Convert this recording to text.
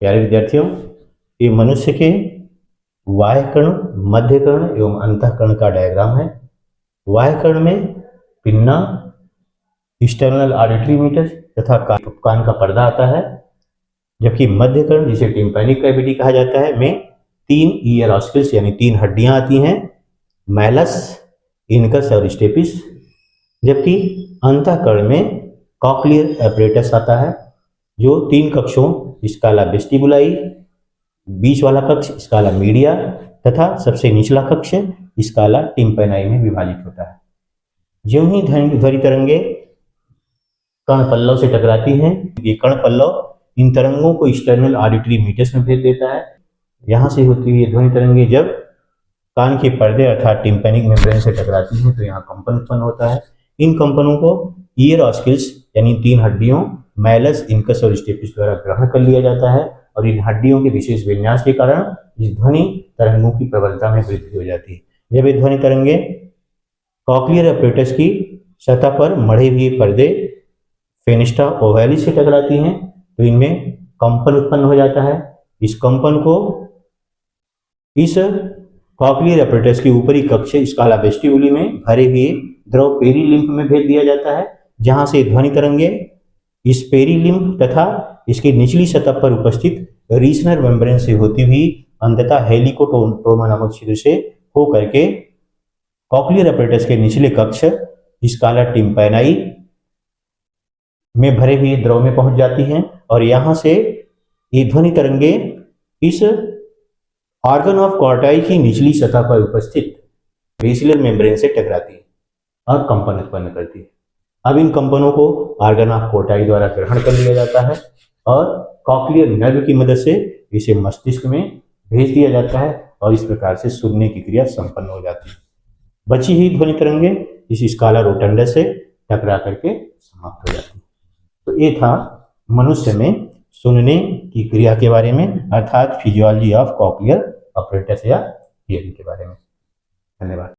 प्यारे विद्यार्थियों, ये मनुष्य के बाह्य कर्ण, मध्य कर्ण एवं अंतःकर्ण का डायग्राम है। बाह्य कर्ण में पिन्ना, एक्सटर्नल ऑडिटरी मीटर तथा कान का पर्दा आता है, जबकि मध्य कर्ण जिसे टिम्पैनिक कैविटी कहा जाता है में 3 ईयर ऑस्कल्स यानी 3 हड्डियां आती हैं, मैलस, इनकस और स्टेपिस। जबकि अंतःकर्ण में कॉक्लियर एपरेटस आता है जो 3 कक्षों स्काला वेस्टिबुलाई, बीच वाला कक्ष स्काला मीडिया तथा सबसे निचला कक्ष स्काला टिम्पैनाई में विभाजित होता है। ज्यों ही ध्वनि तरंगे कर्ण पल्लव से टकराती हैं, ये कर्ण पल्लव इन तरंगों को एक्सटर्नल ऑडिटरी मीटर्स में भेज देता है। यहाँ से होती हुई ध्वनि तरंगे जब कान के पर्दे अर्थात टिम्पैनिक मेम्ब्रेन से टकराती हैं तो यहाँ कंपन उत्पन्न होता है। इन कंपनों को ईयर ऑस्किल्स यानी 3 हड्डियों मैलस, इनकस और स्टेपिस द्वारा ग्रहण कर लिया जाता है और इन हड्डियों के विशेष विन्यास के कारण इस ध्वनि तरंगों की प्रबलता में वृद्धि हो जाती है। जब ये ध्वनि तरंगे कॉक्लियर एपरेटस की सतह पर मढ़े हुए पर्दे फेनिस्टा ओवैलिस से टकराती हैं तो इनमें कंपन उत्पन्न हो जाता है। इस कंपन को इस कॉक्लियर एपरेटस की ऊपरी कक्ष स्काला वेस्टिबुली में भरे हुए द्रव पेरीलिम्फ में भेज दिया जाता है, जहां से ध्वनि तरंगे इस पेरीलिम्फ तथा इसकी निचली सतह पर उपस्थित रीसनर मेम्ब्रेन से होती हुई अंततः हेलिकोट्रोमा नामक छिद्र से हो करके कॉक्लियर एपरेटस के निचले कक्ष स्काला टिम्पैनाई में भरे हुए द्रव में पहुंच जाती हैं और यहां से ये ध्वनि तरंगे इस ऑर्गन ऑफ कॉर्टाई की निचली सतह पर उपस्थित बेसिलर मेम्ब्रेन से टकराती है और कंपन उत्पन्न करती है। अब इन कंपनों को ऑर्गन ऑफ कॉर्टाई द्वारा ग्रहण कर लिया जाता है और कॉक्लियर नर्व की मदद से इसे मस्तिष्क में भेज दिया जाता है और इस प्रकार से सुनने की क्रिया संपन्न हो जाती है। बची हुई ध्वनि तरंगे इस स्काला रोटंडस से टकरा करके समाप्त हो जाती है। तो ये था मनुष्य में सुनने की क्रिया के बारे में, अर्थात फिजियोलॉजी ऑफ कॉक्लियर एपरेटस या हियरिंग के बारे में। धन्यवाद।